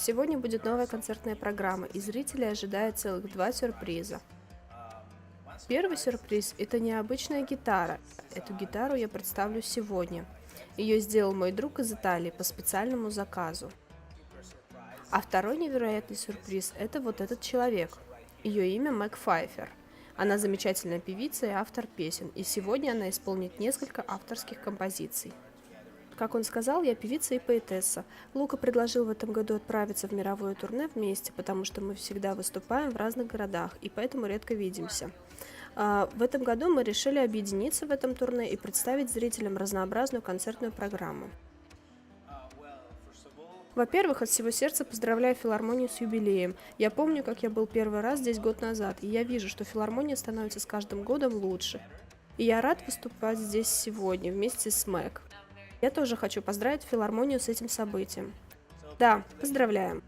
Сегодня будет новая концертная программа, и зрителей ожидает целых два сюрприза. Первый сюрприз – это необычная гитара. Эту гитару я представлю сегодня. Ее сделал мой друг из Италии по специальному заказу. А второй невероятный сюрприз – это вот этот человек. Ее имя Мэг Файфер. Она замечательная певица и автор песен, и сегодня она исполнит несколько авторских композиций. Как он сказал, я певица и поэтесса. Лука предложил в этом году отправиться в мировое турне вместе, потому что мы всегда выступаем в разных городах, и поэтому редко видимся. В этом году мы решили объединиться в этом турне и представить зрителям разнообразную концертную программу. Во-первых, от всего сердца поздравляю филармонию с юбилеем. Я помню, как я был первый раз здесь год назад, и я вижу, что филармония становится с каждым годом лучше. И я рад выступать здесь сегодня вместе с Мэг. Я тоже хочу поздравить филармонию с этим событием. Да, поздравляем!